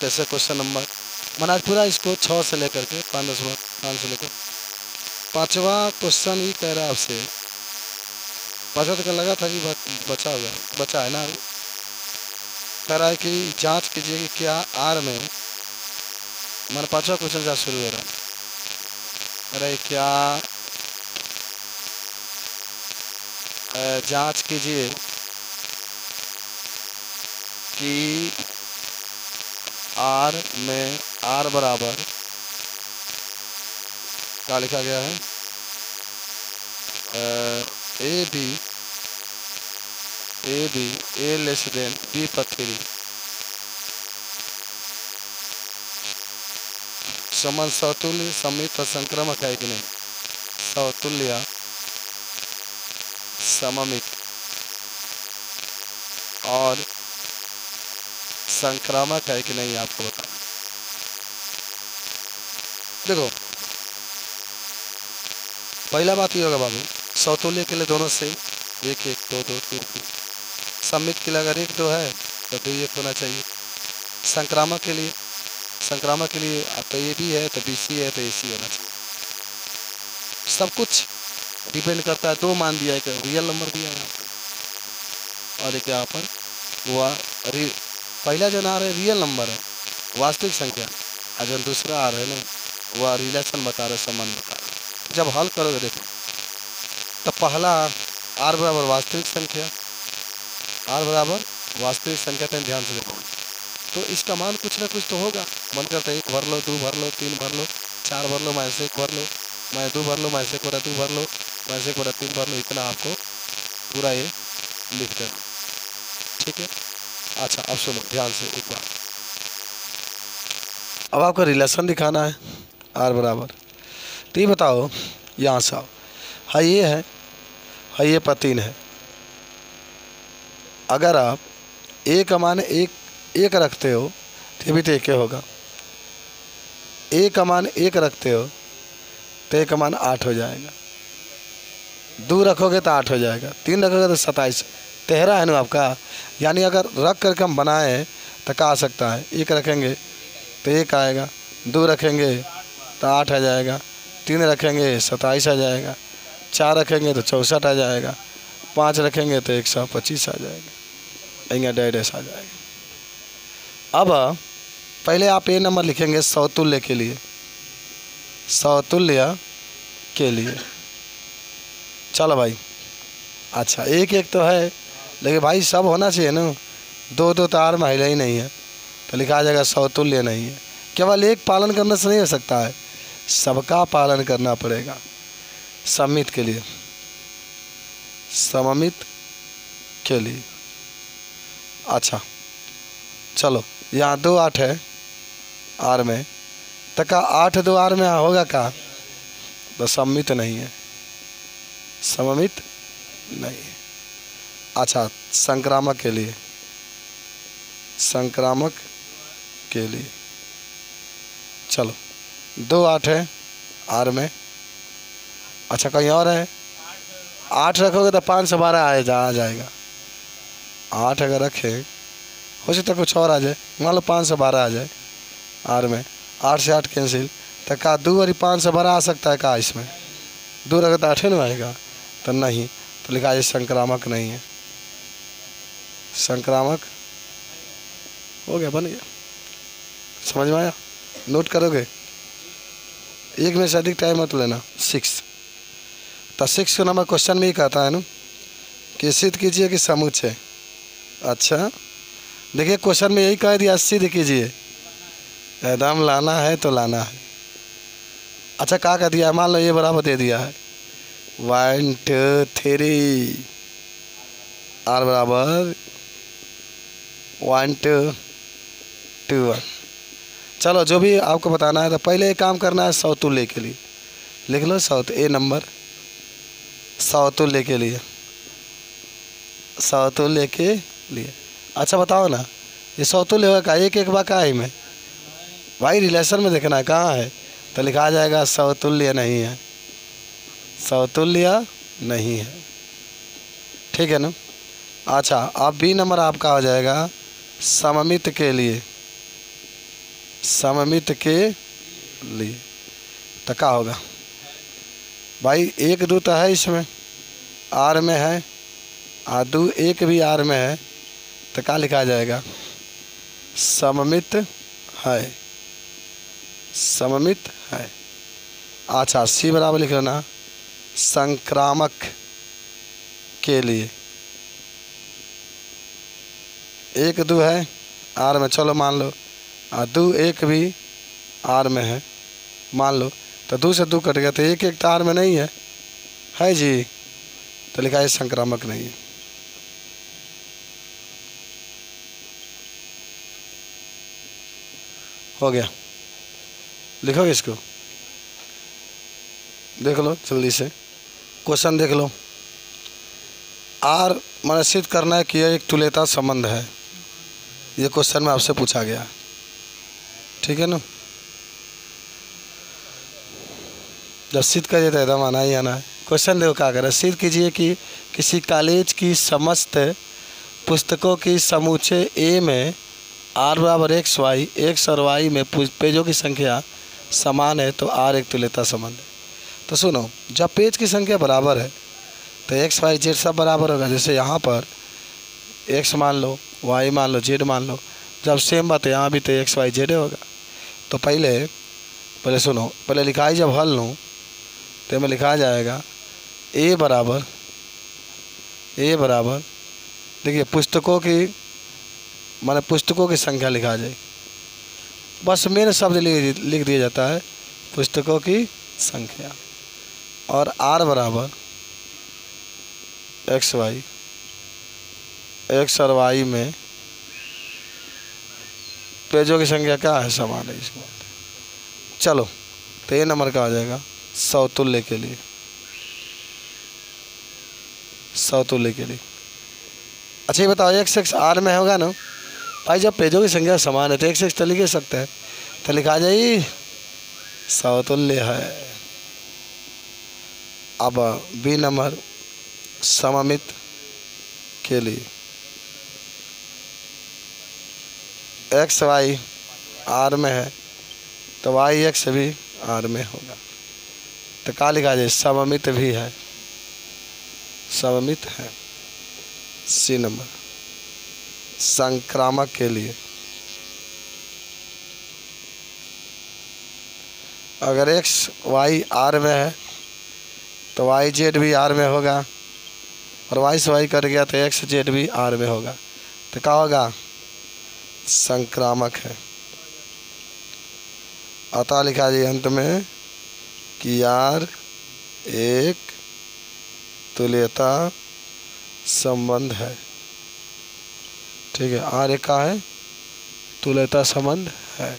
जैसे question number मैंने आज पूरा इसको 6 से लेकर के 5 से लेकर 5वां क्वेश्चन ही कह रहा है आपसे। बचा तो लगा था कि बचा है ना। कह रहा है कि जांच कीजिए कि क्या आर में मैंने 5वां क्वेश्चन जहाँ शुरू हो रहा है। अरे क्या जांच कीजिए कि आर में आर बराबर क्या लिखा गया है, A B A less than B पर 3 समान समतुल्य समित और संक्रामक है कि नहीं। समतुल्य सममित और संक्रामक है कि नहीं आपको बता। देखो पहला बात ये होगा बाबू, समतुल्य के लिए दोनों से 1 1 2 2 3 3। सममित के लिए अगर 1 2 है तो 2 1 होना चाहिए। संक्रामक के लिए तो ए बी है तो बी सी है तो ए सी होना चाहिए। सब कुछ डिपेंड करता है। 2 मान दिया, एक रियल नंबर दिया है और एक यहाँ पर वह पहला जो आ रहा है रियल नंबर है, वास्तविक संख्या, और जो दूसरा आ रहा है ना वह रिलेशन बता रहे, संबंध बता रहे। जब हल करोगे देखो तो पहला आर बराबर वास्तविक संख्या, आर बराबर वास्तविक संख्या, तो ध्यान से देखो तो इसका मान कुछ ना कुछ तो होगा। मन करता है 1 भर लो, 2 भर लो, 3 भर लो, 4 भर लो, -1 भर लो, -2 भर लो, -1 बटा 2 भर लो, -1 बटा 3 भर लो। इतना आपको पूरा ये लिख कर, ठीक है। अच्छा अब सुनो ध्यान से एक बार। अब आपको रिलेशन दिखाना है आर बराबर। तो ये बताओ यहाँ से आओ, हाँ ये पर 3 है। अगर आप ए का मान एक रखते हो तो भी तो एक होगा। ए का मान 1 रखते हो तो ए का मान 8 हो जाएगा। 2 रखोगे तो 8 हो जाएगा। 3 रखोगे तो 27। 13 है ना आपका। यानी अगर रख करके हम बनाए तो क्या आ सकता है, 1 रखेंगे तो 1 आएगा, 2 रखेंगे तो 8 आ जाएगा, 3 रखेंगे 27 आ जाएगा, 4 रखेंगे तो 64 आ जाएगा, 5 रखेंगे तो 125 आ जाएगा, यहाँ डायरेक्ट आ जाएगा। अब पहले आप ये नंबर लिखेंगे समतुल्य के लिए, समतुल्य के लिए। चलो भाई, अच्छा 1 1 तो है, लेकिन भाई सब होना चाहिए ना। 2 2 तो आर में ही नहीं है तो लिखा जाएगा समतुल्य नहीं है। केवल एक पालन करने से नहीं हो सकता है, सबका पालन करना पड़ेगा। सममित के लिए, सममित के लिए। अच्छा चलो, यहाँ 2 8 है आर में, तो का 8 2 आर में होगा का, तो सममित नहीं है, सममित नहीं है। अच्छा संक्रामक के लिए, संक्रामक के लिए चलो 2 8 है आर में। अच्छा कहीं और है, 8 रखोगे तो 5 से 12 आ जाएगा। 8 अगर रखे हो सकता है कुछ और आ जाए, मान लो 5 से 12 आ जाए आर में। 8 से 8 कैंसिल, तो का 2 और 5 से 12 आ सकता है का इसमें। 2 रखे तो 8 नहीं आएगा, तो नहीं, तो लिखा है संक्रामक नहीं है। संक्रामक हो गया, बन गया। समझ में आया? नोट करोगे, एक में से अधिक टाइम मत लेना। 6 तो 6 नंबर क्वेश्चन में ही कहता है ना कि सिद्ध कीजिए कि समुच्चय। अच्छा देखिए क्वेश्चन में यही कह दिया, सिद्ध कीजिए, एकदम लाना है तो लाना है। अच्छा क्या कह दिया, मान लो ये बराबर दे दिया है 1 2 3, आर बराबर 1 2 2 1। चलो जो भी आपको बताना है, तो पहले एक काम करना है समतुल्य के लिए लिख लो। ए नंबर समतुल्य के लिए, समतुल्य के लिए। अच्छा बताओ ना, ये समतुल्य होगा का, 1 1 का है में भाई, रिलेशन में देखना है कहाँ है, तो लिखा जाएगा समतुल्य नहीं है, समतुल्य नहीं है, ठीक है ना। अच्छा अब बी नंबर आपका हो जाएगा सममित के लिए, सममित के लिए। तो क्या होगा भाई, एक दो तो है इसमें, आर में है, और दो एक भी आर में है, तो क्या लिखा जाएगा, सममित है, सममित है। अच्छा, सी बराबर लिख लेना, संक्रामक के लिए। एक दो है आर में, चलो मान लो, और दो एक भी आर में है, मान लो। तो दो से दो कट गया, तो एक एक तो आर में नहीं है जी, तो लिखा है संक्रामक नहीं है। हो गया, लिखोगे इसको, देख लो जल्दी से, क्वेश्चन देख लो। आर मैंने सिद्ध करना है कि यह एक तुल्यता संबंध है, ये क्वेश्चन में आपसे पूछा गया, ठीक है ना। जब सिद्ध करिए तो एकदम आना ही आना है। क्वेश्चन देखो क्या करें, सिद्ध कीजिए कि किसी कॉलेज की समस्त पुस्तकों की समूचे ए में आर बराबर एक्स और वाई में पेजों की संख्या समान है तो आर एक तुल्यता संबंध है। तो सुनो, जब पेज की संख्या बराबर है तो एक्स वाई जेड सब बराबर होगा। जैसे यहाँ पर एक्स मान लो, वाई मान लो, जेड मान लो, जब सेम बात है यहाँ भी तो एक्स वाई जेड होगा। तो पहले सुनो, पहले लिखाई जब हल लूँ तो में लिखा जाएगा ए बराबर देखिए पुस्तकों की, माने पुस्तकों की संख्या लिखा जाए, बस मेन शब्द लिख दिया जाता है पुस्तकों की संख्या, और आर बराबर एक्स और वाई में पेजों की संख्या क्या है, समान है इसको। चलो तो ये नंबर का आ जाएगा समतुल्य के लिए, समतुल्य के लिए। अच्छा ये बताओ, एक्स एक्स आर में होगा ना भाई, जब पेजों की संख्या समान है तो एक्स एक्स तो लिख सकते हैं, तो लिखा जाए समतुल्य है। अब बी नंबर सममित के लिए, एक्स वाई आर में है तो वाई एक्स भी आर में होगा, तो क्या लिखा जाए, सममित भी है, सममित है। सी नंबर संक्रामक के लिए, अगर एक्स वाई आर में है तो वाई जेड भी आर में होगा, और वाई से वाई कट गया तो एक्स जेड भी आर में होगा, तो क्या होगा, संक्रामक है। अतः लिखा जाए अंत में कि आर एक तुल्यता संबंध है, ठीक है, आर एक का है तुल्यता संबंध है।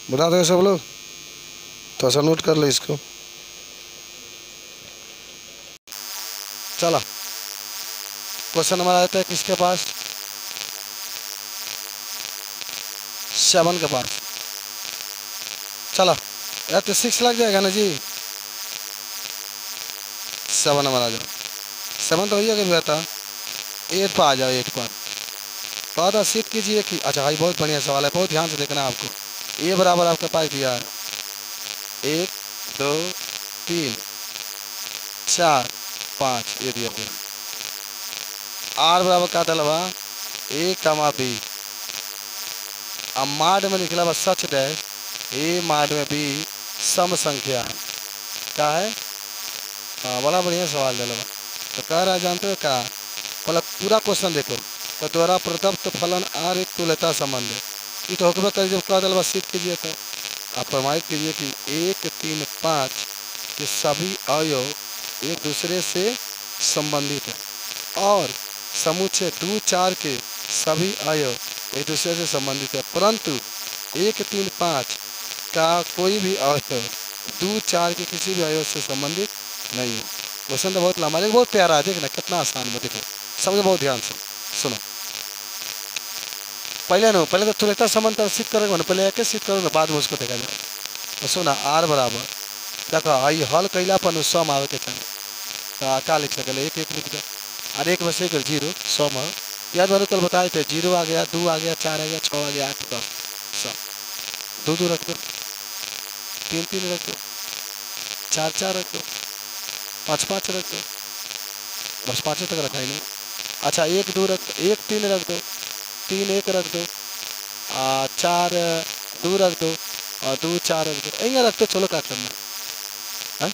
बता दो सब लोग, तो ऐसा नोट कर लो इसको। चलो क्वेश्चन नंबर आता है किसके पास, 7 के पास। चलो यार तो 6 लग जाएगा ना जी, 7 नंबर आ जाओ, 7 तो वही अगर था, 8 पर आ जाओ, 8 पर बात सिद्ध कीजिए कि, अच्छा भाई बहुत बढ़िया सवाल है, बहुत ध्यान से देखना है आपको। ए बराबर आपके पास दिया है 1 2 3 4 5, ये दिया पूरा। आर बराबर का तलबा ए कमा बी, अब माड में निकला बस सच डैश ए माड में बी सम संख्या क्या है। हाँ बड़ा बढ़िया सवाल दिला, तो कह रहा जानते हो क्या, मतलब पूरा क्वेश्चन देखो, तो द्वारा प्रदत्त फलन आर एक तुल्यता संबंध है, ये तो हुक्म कर जब कह दिला बस सिद्ध कीजिए, तो आप प्रमाणित कीजिए कि 1 3 5 के सभी अवयव एक दूसरे से संबंधित है, और समुच्चय 2 4 के सभी अवयव एक दूसरे से संबंधित है, परंतु 1 3 5 का कोई भी अवयव 2 4 के किसी भी अवयव से संबंधित नहीं है। क्वेश्चन तो बहुत लंबा लेकिन बहुत प्यारा है, देखना कितना आसान है, देखो समझो बहुत ध्यान से सुनो। पहले तो तुल्यता संबंध सिद्ध करेंगे ना, पहले एक सिद्ध करो ना, बाद में उसको देखा जाए। तो सुना आर बराबर देखो आई हल कैला पर सम आवे के चाहिए, तो क्या लिख सकते, 1 1 लिख दो, और 1 में से 0 100 में याद वाले कल बताए थे, 0 आ गया, 2 आ गया, 4 आ गया, 6 आ गया, 8 10 सब 2 2 रख दो, 3 3 रख दो, 4 4 रख दो, 5 5 रख दो, बस 5 तक रखा ही नहीं। अच्छा 1 2 रख, 1 3 रख दो, 3 1 रख दो, 4 2 रख दो और 2 4 रख दो, यहाँ रख दो। चलो क्या करना है,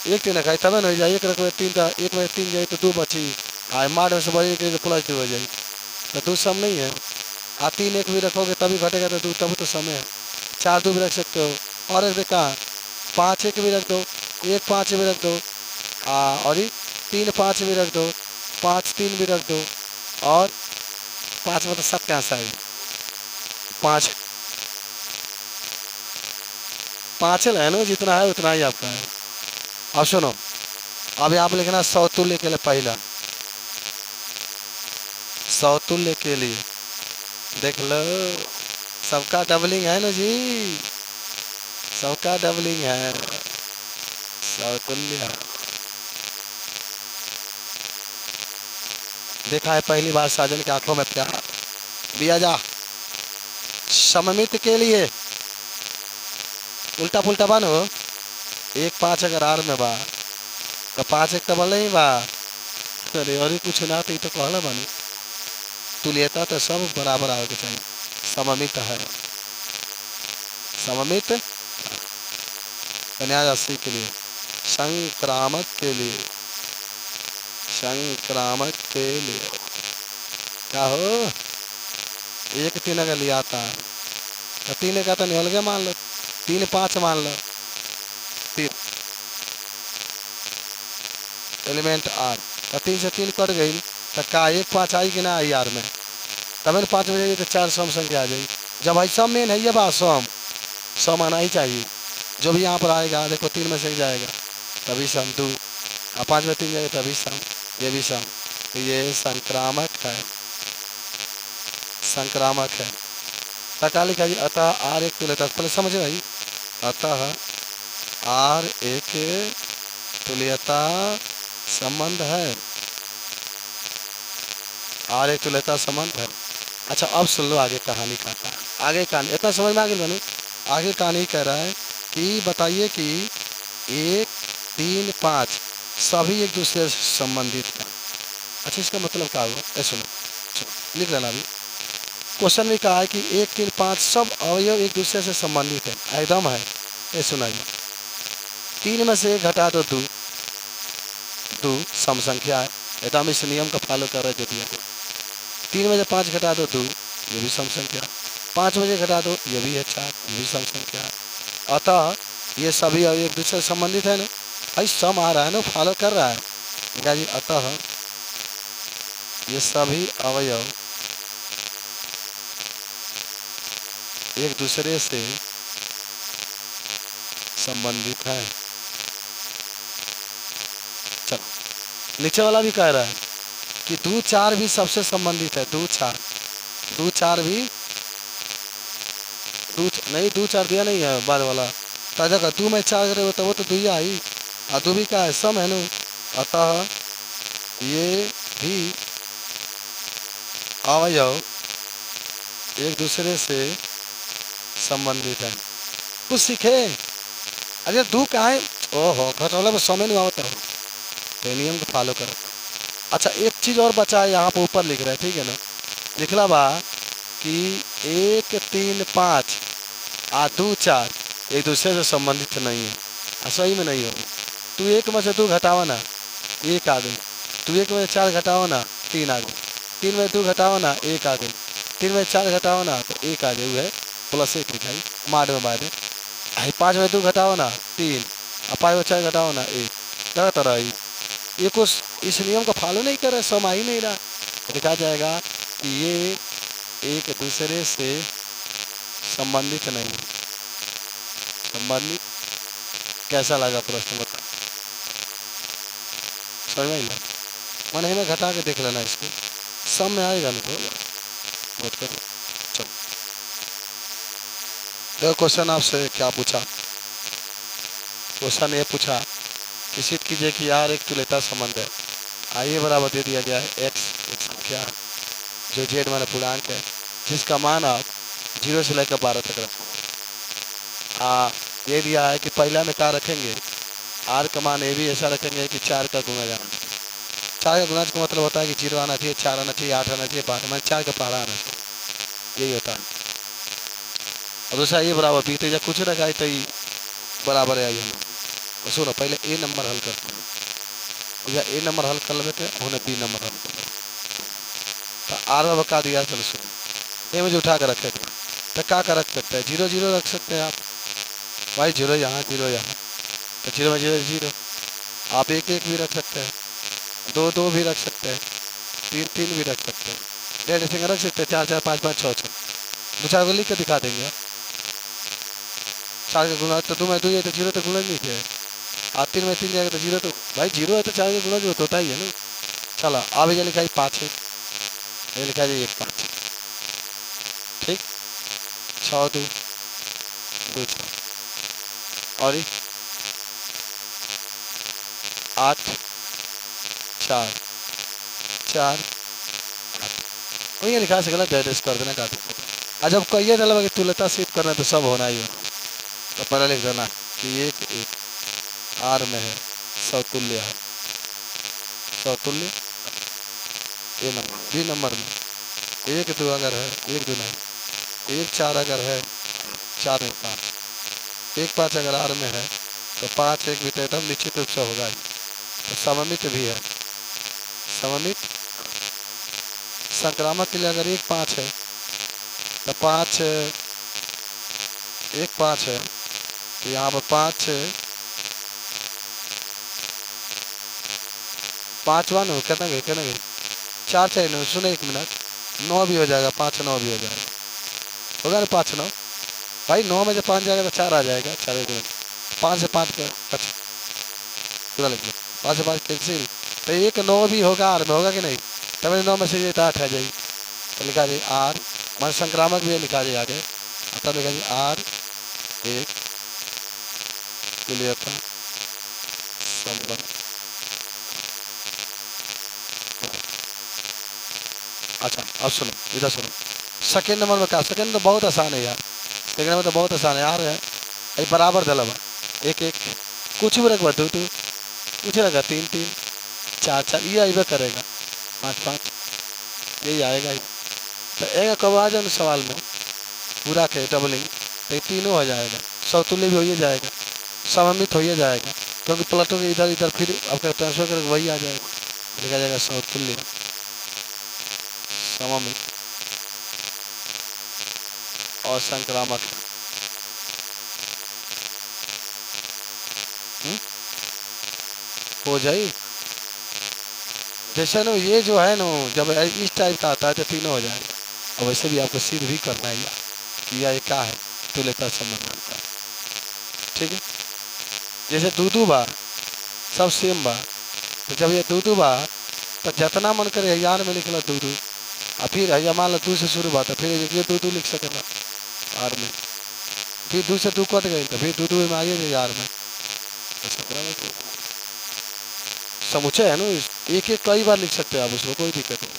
1 3 रखा तब हो जाए, 1 रख 3 था, 1 में 3 जाए तो 2 बची, मार में से बढ़ के प्लस 2 हो जाए तो 2 सम नहीं है। 3 1 भी रखोगे तभी घटेगा तो 2, तब तो समय है। 4 2 भी रख सकते हो और रख दे कहाँ, 5 1 भी रख दो, 1 5 भी रख दो, और 3 5 भी रख दो, 5 3 भी रख दो और 5 मतलब 7 कहाँ से आएगी, 5 5 है ना, जितना है उतना ही आपका है। अब सुनो, अभी आप लिखना समतुल्य के लिए, पहला समतुल्य के लिए देख लो, सबका डबलिंग है ना जी, सबका डबलिंग है, समतुल्य देखा है पहली बार साजन की आंखों में प्यार दिया जा। सममित के लिए उल्टा पुल्टा बनो, 1 5 अगर आर में बा तो 5 1 डबल नहीं बा, अरे और कुछ ना तो कहला बनो, तुल्यता तो सब बराबर आवे के चाहिए, सममित है, सममित न्यायसी के लिए, संक्रामक के लिए, संक्रामक के लिए क्या हो, 1 3 अगर लिया था तो 3 का तो निकल गया, मान लो 3 5 मान लो, 3 एलिमेंट आर तो 3 से 3 कट गई तो का 1 5 आई कि ना आई आर में, तब 5 बजे तो 4 सम संख्या आ जाएगी। जब भाई सम मेन है ये बात, सम आना ही चाहिए, जो भी यहाँ पर आएगा देखो 3 में से जाएगा तभी सम 2, 5 में 3 जाएगा तभी सम, ये भी सम, तो ये संक्रामक है, संक्रामक है। तका लिखा जी, अतः आर एक तुल्यता, पहले समझे भाई, अतः आर एक तुल्यता संबंध है, आर एक तुल्यता संबंध है। अच्छा अब सुन लो आगे कहानी का, आगे कहानी इतना समझ में आ गई बनू, आगे कहानी कह रहा है कि बताइए कि 1 3 5 सभी एक दूसरे से संबंधित है। अच्छा इसका मतलब क्या हुआ, सुनो लिख लेना अभी, क्वेश्चन में कहा है कि 1 3 5 सब अवयव एक दूसरे से संबंधित है, एकदम है, ये सुनाइए। 3 में से 1 घटा दो 2, 2 सम संख्या है, एकदम इस नियम का फॉलो कर रहे जो दिया। 3 में से 5 घटा दो 2, ये भी सम संख्या, 5 में से घटा दो ये भी है 4, ये भी सम संख्या है। अतः ये सभी अवयव एक दूसरे से संबंधित है ना, भाई सम आ रहा है ना, फॉलो कर रहा है क्या जी, अतः ये सभी अवयव एक दूसरे से संबंधित है। चलो नीचे वाला भी कह रहा है कि 2 4 भी सबसे संबंधित है, 2 4 2 4 भी, 2 नहीं 2 4 दिया नहीं है बाद वाला, ताजा का 2 में 4 करे तो वो तो 2 ही आई, और 2 भी क्या है, सम है ना, अतः ये भी अवयव एक दूसरे से संबंधित है। कुछ सीखे, अरे 2 कहाँ है, ओहो घटोला में समय नहीं आता हो, तो नियम को फॉलो करो। अच्छा एक चीज़ और बचा है, यहाँ पर ऊपर लिख रहे हैं, ठीक है ना, लिखला बा कि 1 3 5 और 2 4 एक दूसरे से संबंधित नहीं है, सही में नहीं हो। तू 1 में से 2 घटावा ना 1 आ गई, तू 1 में से 4 घटावा ना 3 आ गई, 3 में 2 घटावा ना 1 आ गई, 3 में 4 घटावा ना तो 1 आ गई, है +1 लिखाई मार में बाद, 5 में 2 घटावा ना 3 और 5 में 4 घटावा ना 1, क्या तरह ही ये कुछ इस नियम को फॉलो नहीं कर रहे, सम आ ही नहीं रहा, लिखा जाएगा कि ये एक दूसरे से संबंधित नहीं, संबंधित। कैसा लगा प्रश्न बता, समझ में आया, मन में घटा के देख लेना, इसको सम में आएगा नहीं तो मत करो। चलो देखो क्वेश्चन आपसे क्या पूछा, क्वेश्चन ये पूछा, निश्चित कीजिए कि यार एक तुल्यता संबंध है, आइए बराबर दे दिया गया है एक्स एक संख्या जो जेड माने पूर्णांक है जिसका मान आप 0 से लेकर 12 तक रखेंगे। ये दिया है कि पहला में क्या रखेंगे, आर का मान ये भी ऐसा रखेंगे कि 4 का गुणा जाना। 4 का गुणा का मतलब होता है कि 0 आना चाहिए, 4 आना चाहिए, 8 आना चाहिए, 12 मान 4 का पहाड़ा आना चाहिए, यही होता है। और दूसरा ये बराबर बी तो कुछ रखा है तो ये बराबर है। तो सुनो पहले ए नंबर हल करते हैं, या ए नंबर हल कर लेते हैं उन्हें बी नंबर हल कर तो आर में बका दिया। चलो सुनो ए मुझे उठा कर रखे थे तो क्या रख सकते हैं, 0 0 रख सकते हैं आप भाई, 0 यहाँ 0 यहाँ, तो 0 में 0 0 आप 1 1 भी रख सकते हैं, 2 2 भी रख सकते हैं, 3 3 भी रख सकते हैं, डेढ़ सिंह रख सकते हैं, 4 4 5 5 6 6 दो चार को लिख कर दिखा देंगे। 4 का गुणा तो 2 में 2 है तो 0 तो गुणा नहीं थे, 3 में 3 जाएगा तो 0 तो भाई 0 है तो 4 का गुणा जो होता ही है ना। चलो अब ये लिखा है 5 है, ये लिखा है 1 5, ठीक 6 2 2 4 और 8 4 4 8 ये लिखा से गलत एड्रेस कर देना का। जब कहिए चलो कि तुल्यता सिद्ध करना तो सब होना ही हो, तो पहले लिख देना कि एक एक आर में है समतुल्य है, समतुल्य ए नंबर बी नंबर में 1 2 अगर है 1 2 नहीं 1 4 अगर है 4 में 5 1 5 अगर आर में है तो 5 1 भी तो एकदम निश्चित रूप से होगा ही। तो सममित भी है, सममित संक्रामक के लिए अगर 1 5 है तो 5 1 5 है तो यहाँ पर 5 5 1 कितना गए 4 4 9 सुनो 1 मिनट 9 भी हो जाएगा, 5 9 भी हो जाएगा, होगा ना 5 9 भाई 9 में जब 5 जाएगा तो 4 आ जाएगा, 4 5 से 5 का पूरा लिख लो, 5 से 5 कैंसिल तो 1 9 भी होगा आर में, होगा कि नहीं, तब 9 में से ये 8 आ जाएगी तो लिखा जाए आर मान संक्रामक भी लिखा जाए आगे, तब लिखा जाए आर 1 तुल्यता संबंध। अच्छा अब सुनो इधर सुनो, सेकेंड नंबर में क्या, सेकेंड तो बहुत आसान है यार, सेकेंड में तो बहुत आसान है यार, है बराबर धलवा 1 1 कुछ भी रखवा 2 2 कुछ रखा 3 3 4 4 ये आइबा करेगा 5 5 यही आएगा ही। तो एक कब आ जाए सवाल में पूरा के डबलिंग तो ये तीनों हो जाएगा, समतुल्य भी हो ही जाएगा, सममित हो ही जाएगा, क्योंकि प्लटों के इधर इधर फिर आपका ट्रांसफर करके वही आ जाएगा, लिखा जाएगा समतुल्य सममित और संक्रामक। हो जाए जैसे ना ये जो है ना जब इस टाइप का आता है तो तीनों हो जाएगा, और वैसे भी आपको सिद्ध भी करना है या क्या है तुल्यता संबंध का, ठीक है। जैसे 2 2 बार सब सेम बार, तो जब ये 2 2 बार तो जितना मन करे यार में लिख लो 2 2 और फिर या मान लो 2 से शुरू बात है फिर ये 2 2 लिख सकेगा आर में, फिर 2 से 2 कट गई तो फिर 2 2 में आइए यार में, समुच्चय है ना, एक एक कई बार लिख सकते हैं आप, उसमें कोई दिक्कत नहीं।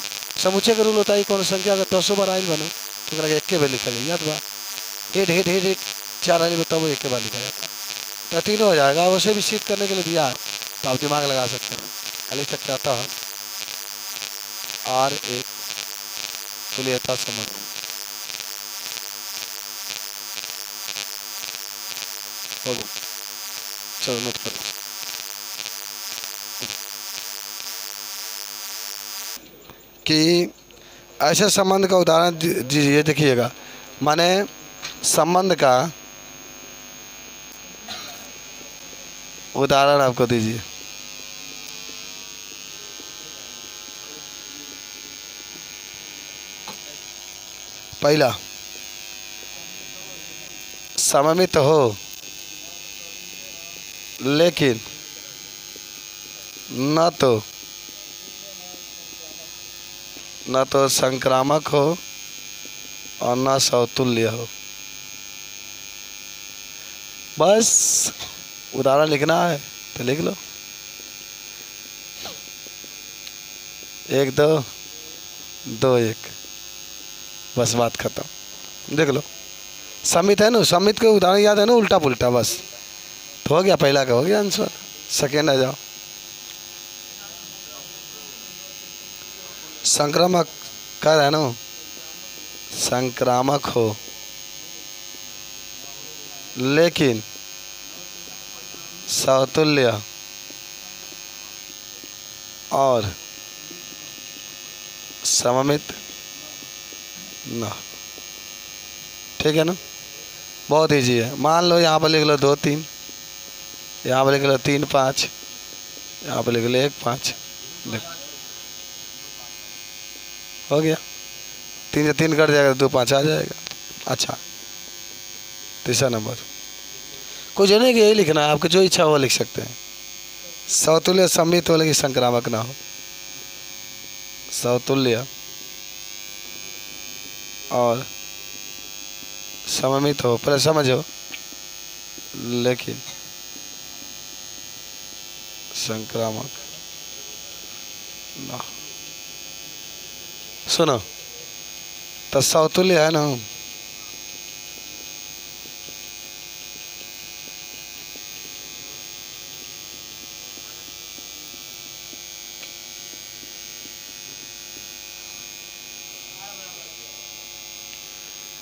समुच्चय का रूल होता है कौन संख्या अगर 10 बार आयल बनो तो एक के बार लिखा जाए, याद बा head head head head 4 oil बताओ वो एक के बार लिखा जाता है, तो तीनों हो जाएगा। वैसे भी सिद्ध करने के लिए दिया है तो आप दिमाग लगा सकते हैं, लिख सकते आता है आर 1 तुल्यता संबंध। हो गया, चलो नोट करो कि ऐसे संबंध का उदाहरण दीजिए, देखिएगा माने संबंध का उदाहरण आपको दीजिए। पहला सममित हो लेकिन न तो संक्रामक हो और न समतुल्य हो, बस उदाहरण लिखना है तो लिख लो। 1 2 2 1, बस बात खत्म। देख लो समित है ना, समित के उदाहरण याद है ना, उल्टा पुल्टा, बस तो हो गया, पहला का हो गया आंसर। सेकेंड आ जाओ। संक्रामक कर है ना, संक्रामक हो लेकिन समतुल्य और सममित ना। ठीक है ना, बहुत इजी है। मान लो यहाँ पर लिख लो 2 3, यहाँ पर लिख लो 3 5, यहाँ पर लिख लो 1 5, हो गया। 3 से 3 कट जाएगा, 2 5 आ जाएगा। अच्छा, तीसरा नंबर, कुछ नहीं कि यही लिखना है, आपकी जो इच्छा हो लिख सकते हैं। समतुल्य सममित हो लेकिन संक्रामक ना हो। समतुल्य और सममित हो, पहले समझो, लेकिन संक्रामक ना। सुनो, तो समतुल्य है ना,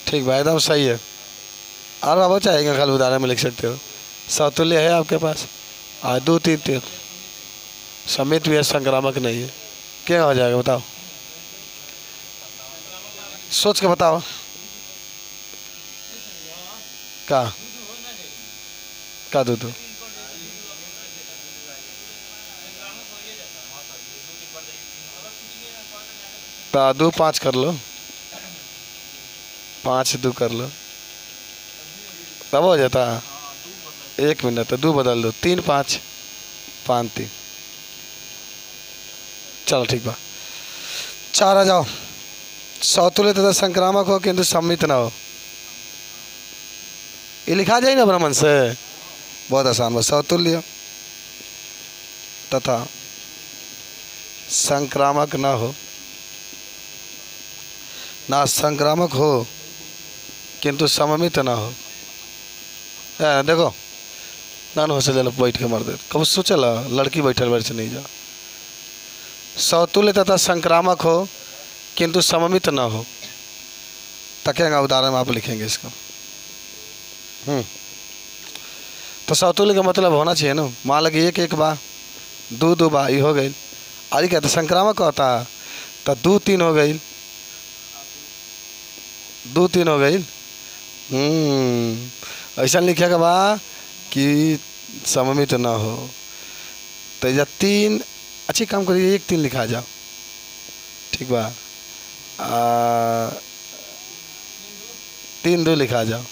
ठीक भाई, एकदम सही है। और बाबा चाहेंगे खाली उदाहरण में लिख सकते हो। समतुल्य है आपके पास, 2 3 3, समित भी है, संक्रामक नहीं है, क्या हो जाएगा बताओ, सोच के बताओ। का 2 2, तो 2 5 कर लो, 5 2 कर लो, तब हो जाता। 1 मिनट, तो 2 बदल दो, 3 5 5 3, चलो ठीक बा। 4 आ जाओ। समतुल्य तथा संक्रामक हो किंतु सम्मित ना हो, ये लिखा जाए ना ब्राह्मण से, बहुत आसान बस। समतुल्य तथा संक्रामक ना हो, ना संक्रामक हो किंतु सममित ना हो। देखो नान हो से बैठ के मर दे, कब सोचल लड़की बैठल बैठ से नहीं जा। समतुल्य तथा संक्रामक हो किंतु सममित ना हो, तकेगा उदाहरण में आप लिखेंगे इसको। तो समतुल्य का मतलब होना चाहिए ना, मान लो कि 1 1 बा, 2 2 बा, ये हो गई। अरे कहते संक्रामक होता तो 2 3 हो गई, 2 3 हो गई। ऐसा लिखेगा बा कि सममित ना हो, तो या 3, अच्छी काम करिए, 1 3 लिखा जाओ, ठीक बा। 3 2 लिखा जाओ,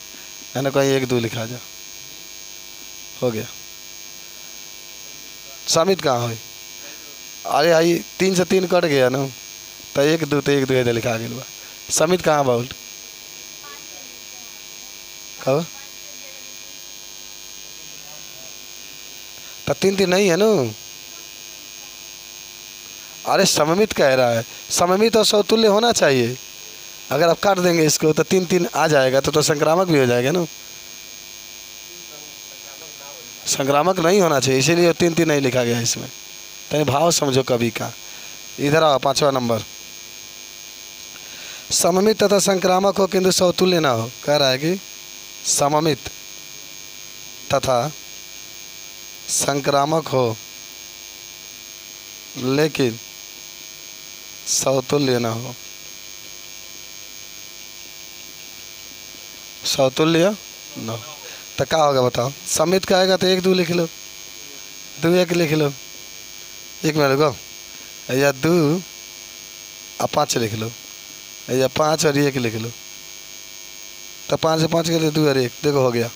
है ना, कहीं 1 2 लिखा जाओ, हो गया। समित कहाँ हो, अरे आई 3 से 3 कट गया ना, तो 1 2 तो 1 2 इधर लिखा गया। समित कहाँ बा उल्ट, कब तो 3 3 नहीं है ना। अरे सममित कह रहा है, सममित और समतुल्य होना चाहिए। अगर आप काट देंगे इसको तो 3 3 आ जाएगा, तो संक्रामक भी हो जाएगा ना। संक्रामक नहीं होना चाहिए, इसीलिए 3 3 नहीं लिखा गया इसमें। तो भाव समझो कवि का। इधर आओ, 5वां नंबर, सममित तथा संक्रामक हो किंतु समतुल्य ना हो। कह रहा है कि सममित तथा संक्रामक हो लेकिन समतुल्य ना हो। समतुल्य ना हो तो क्या होगा बताओ। समित का आएगा तो 1 2 लिख लो, 2 1 लिख लो, 1 मिनट रुको, या 2 और 5 लिख लो, या 5 और 1 लिख लो, तो 5 से 5 के लिए 2 और 1, देखो हो गया।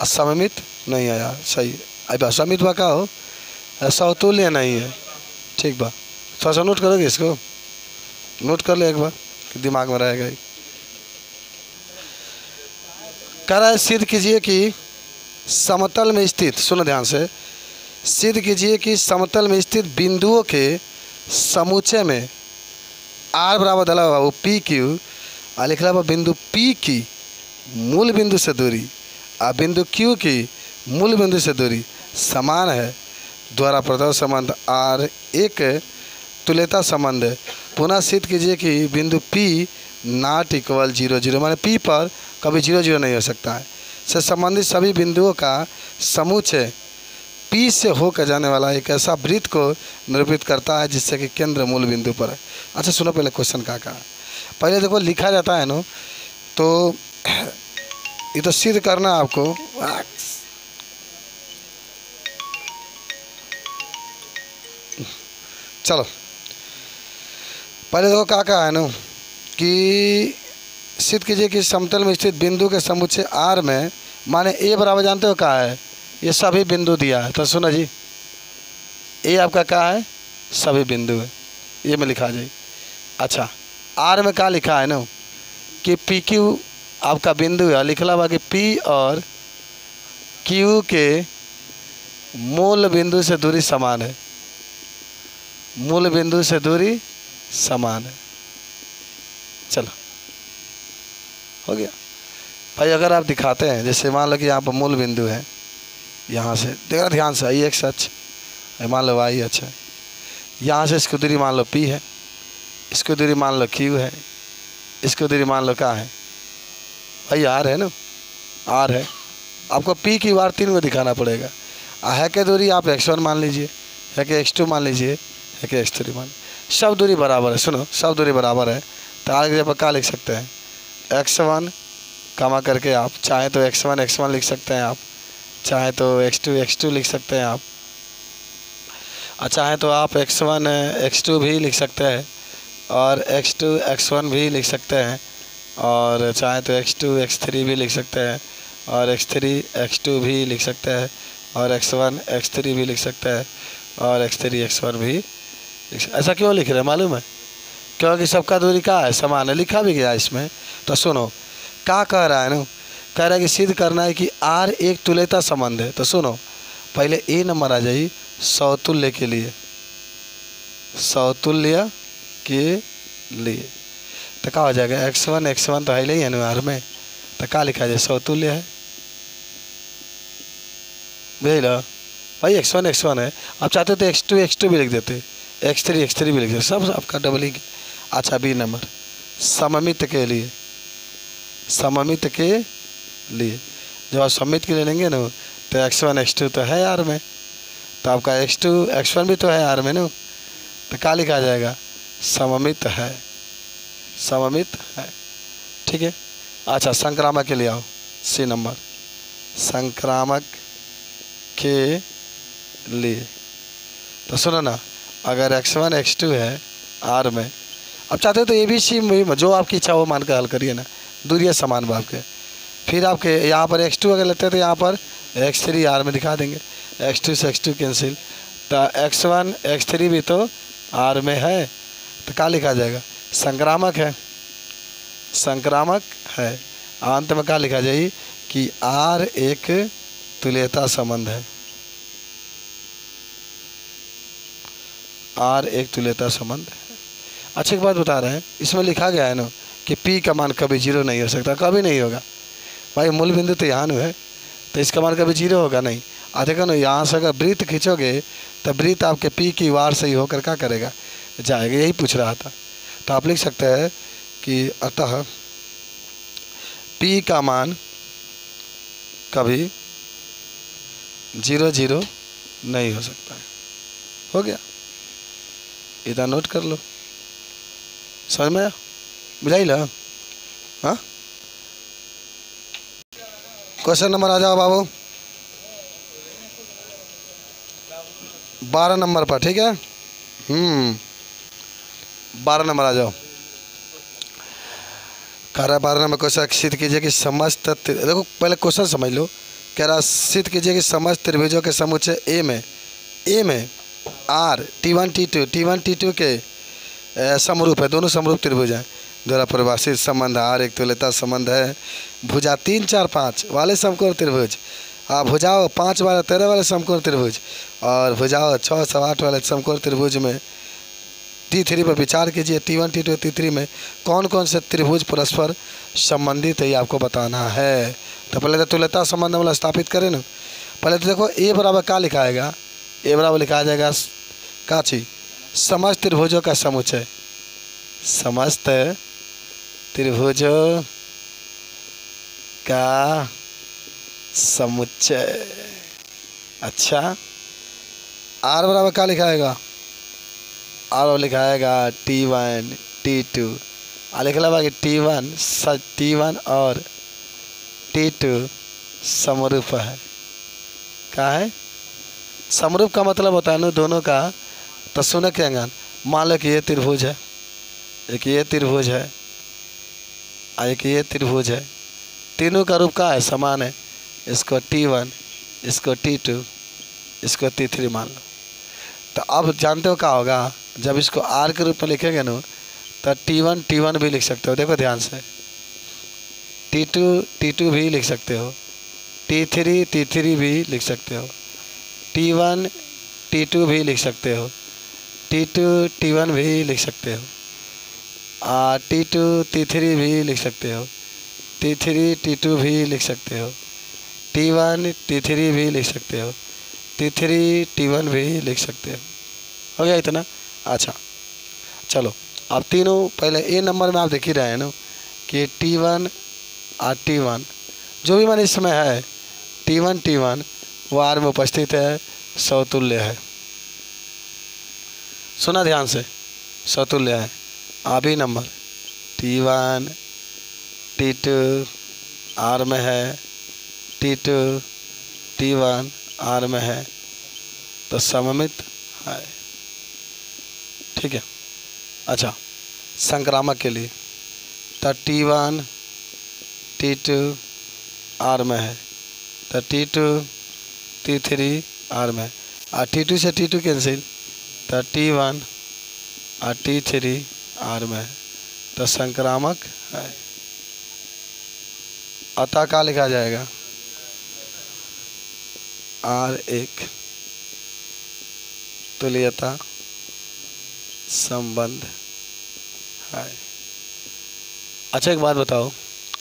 असममित नहीं आया, सही। अब असमित बा का हो, समतुल्य नहीं है, ठीक बा। थोड़ा सा नोट करोगे इसको, नोट कर ले एक बार, दिमाग में रहेगा ही। कह रहा है सिद्ध कीजिए कि समतल में स्थित, सुनो ध्यान से, सिद्ध कीजिए कि समतल में स्थित बिंदुओं के समुच्चय में आर बराबर दला हुआ वो पी क्यू और लिखला हुआ बिंदु पी की मूल बिंदु से दूरी और बिंदु क्यू की मूल बिंदु से दूरी समान है द्वारा प्रदत्त संबंध आर एक तुल्यता संबंध है। पुनः सिद्ध कीजिए कि बिंदु P नॉट इक्वल 0 0 माने P पर कभी 0 0 नहीं हो सकता है से संबंधित सभी बिंदुओं का समुच्चय P से होकर जाने वाला एक ऐसा वृत्त को निरूपित करता है जिससे कि केंद्र मूल बिंदु पर है। अच्छा सुनो पहले क्वेश्चन का पहले देखो लिखा जाता है ना तो ये तो सिद्ध करना आपको। चलो पहले देखो क्या है ना कि सिद्ध कीजिए कि समतल में स्थित बिंदु के समुच्चय आर में माने ए बराबर जानते हो क्या है ये सभी बिंदु दिया है। तो सुनो जी ए आपका क्या है सभी बिंदु है ये में लिखा जाए। अच्छा आर में क्या लिखा है ना कि पी क्यू आपका बिंदु है लिखला हुआ कि पी और क्यू के मूल बिंदु से दूरी समान है मूल बिंदु से दूरी समान है। चलो हो गया भाई। अगर आप दिखाते हैं जैसे मान लो कि यहाँ पर मूल बिंदु है यहाँ से देखना ध्यान से आई एक्स अक्ष मान लो वाई अक्ष है यहाँ से इसकी दूरी मान लो पी है इसकी दूरी मान लो क्यू है इसकी दूरी मान लो क्या है भाई आर है ना आर है। आपको पी की बार 3 में दिखाना पड़ेगा। है के दूरी आप x1 मान लीजिए है कि x2 मान लीजिए है कि x3 मान सब दूरी बराबर है। सुनो सब दूरी बराबर है तो आगे जब क्या लिख सकते हैं x1 कामा करके आप चाहे तो x1 x1 लिख सकते हैं आप चाहे तो x2 x2 लिख सकते हैं आप चाहे तो आप x1 x2 भी लिख सकते हैं और x2 x1 भी लिख सकते हैं और चाहे तो x2 x3 भी लिख सकते हैं और x3 x2 भी लिख सकते हैं और x1 x3 भी लिख सकते हैं और x3 x1 भी ऐसा क्यों लिख रहे हैं मालूम है क्योंकि सबका दूरी क्या है समान है लिखा भी गया इसमें। तो सुनो क्या कह रहा है ना कह रहा है कि सिद्ध करना है कि आर एक तुल्यता संबंध है। तो सुनो पहले ए नंबर आ जाइए समतुल्य के लिए समतुल्य के लिए तो क्या हो जाएगा x1 तो है ही है आर में तो क्या लिखा जाए समतुल्य है बुझे लो भाई x1 है आप चाहते तो x2 भी लिख देते x3 भी लिख देते सब आपका डबल ही। अच्छा बी नंबर सममित के लिए जब आप सममित के लिए लेंगे ना तो x1 x2 तो है आर में तो आपका x1 भी तो है आर में ना तो क्या लिखा जाएगा सममित है ठीक है। अच्छा संक्रामक के लिए आओ सी नंबर संक्रामक के लिए तो सुनो ना अगर x1 x2 है आर में अब चाहते हो तो ABC में जो आपकी इच्छा वो मान कर हल करिए ना दूरियाँ समान बाप के फिर आपके यहाँ पर x2 अगर लेते हैं तो यहाँ पर x3 आर में दिखा देंगे x2 से x2 कैंसिल तो x1 x3 भी तो आर में है तो क्या लिखा जाएगा संक्रामक है। अंत में क्या लिखा जाए कि आर एक तुल्यता संबंध है आर एक तुल्यता संबंध है। अच्छी बात बता रहे हैं इसमें लिखा गया है ना कि P का मान कभी 0 नहीं हो सकता कभी नहीं होगा भाई मूल बिंदु तो यहाँ है तो इसका मान कभी 0 होगा नहीं। देखो ना यहाँ से अगर वृत्त खींचोगे तो वृत्त आपके P की वार से ही होकर क्या करेगा जाएगा यही पूछ रहा था। तो आप लिख सकते हैं कि अतः P का मान कभी 0 0 नहीं हो सकता है। हो गया इधर नोट कर लो समझ में बुझाई लो। हाँ क्वेश्चन नंबर आ जाओ बाबू 12 नंबर पर ठीक है 12 नंबर आ जाओ। कह रहा है 12 नंबर क्वेश्चन सिद्ध कीजिए कि समस्त देखो पहले क्वेश्चन समझ लो। कह रहा सिद्ध कीजिए कि समस्त त्रिभुजों के समुच्चय ए में आर T1 T2 के समरूप है दोनों समरूप त्रिभुज हैं द्वारा परिभाषित संबंध आर एक तुल्यता संबंध है। भुजा 3 4 5 वाले समकोण त्रिभुज भुजाओं 5 12 13 वाले समकोण त्रिभुज और भुजाओं 6 7 8 वाले समकोण त्रिभुज में T3 पर विचार कीजिए। T1 T2 T3 में कौन कौन से त्रिभुज परस्पर संबंधित है ये आपको बताना है। तो पहले तो तुल्यता संबंध वाला स्थापित करें ना। पहले तो देखो ए बराबर क्या लिखा आएगा, ए बराबर लिखा जाएगा क्या चीज, समस्त त्रिभुजों का समुच्चय, समस्त त्रिभुजों का समुच्चय। अच्छा, आर बराबर क्या लिखा आएगा, आर बराबर लिखा आएगा T1 T2, लिखा हुआ कि T1 और T2 समरूप है। क्या है समरूप का मतलब होता है ना दोनों का। तो सुनो क्या अंगन, मान लो कि ये त्रिभुज है, एक ये त्रिभुज है और एक ये त्रिभुज है, तीनों का रूप का है समान है। इसको T1, इसको T2, इसको T3 मान लो। तो अब जानते हो क्या होगा, जब इसको R के रूप में लिखेंगे ना तो T1 भी लिख सकते हो। देखो ध्यान से, T2 भी लिख सकते हो, T3 भी लिख सकते हो, T1 T2 भी लिख सकते हो, T2 T1 भी लिख सकते हो, T2 T3 भी लिख सकते हो, T3 T2 भी लिख सकते हो, T1 T3 भी लिख सकते हो, T3 T1 भी लिख सकते हो। हो गया इतना। अच्छा चलो, अब तीनों पहले ए नंबर में आप देख ही रहे हैं ना कि T1 और T1 जो भी मान इस समय है, T1 वो आर में उपस्थित है, समतुल्य है। सुना ध्यान से, समतुल्य है। अभी नंबर T1 T2 आर में है, T2 T1 आर में है, तो सममित है। ठीक है। अच्छा, संक्रामक के लिए तो T1 T2 आर में है, तो T2 T3 आर में, और T2 से T2 कैंसिल, तो T1 और T3 आर में है, तो संक्रामक है। अतः क्या लिखा जाएगा, R1 तुल्यता संबंध है। अच्छा एक बात बताओ,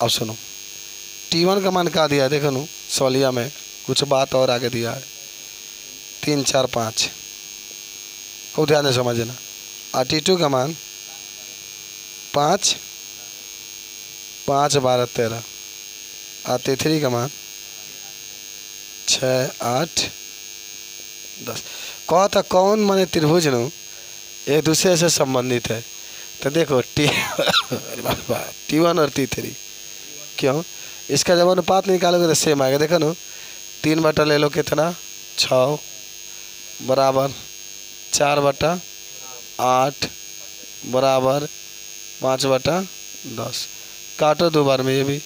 अब सुनो, T1 का मान क्या दिया है, देखो नु सवालिया में कुछ बात और आगे दिया है, 3 4 5, खूब ध्यान से समझना। और T2 का मान 5 5 12 13, और T3 का मान 6 8 10। कहा था कौन माने त्रिभुज नु एक दूसरे से संबंधित है। तो देखो T1 और T3 क्यों, इसका जब अनुपात निकालोगे तो सेम आएगा। देखो ना 3 बटा ले लो कितना 6 बराबर 4 बटा 8 बराबर 5 बटा 10। काटो 2 बार में ये भी,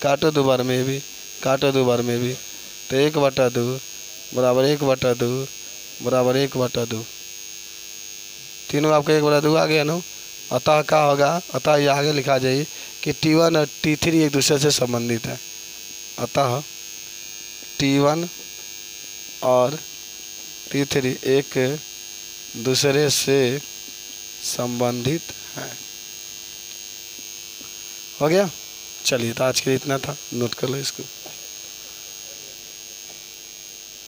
काटो 2 बार में ये भी, काटो 2 बार में भी, तो 1 बटा 2 बराबर 1 बटा 2 बराबर 1 बटा 2। तीनों आपका 1 बटा 2 आ गया ना। अतः क्या होगा, अतः ये आगे लिखा जाए कि T1 और T3 एक दूसरे से संबंधित है। अतः T1 और T3 एक दूसरे से संबंधित है। हो गया। चलिए तो आज के लिए इतना था, नोट कर लो इसको।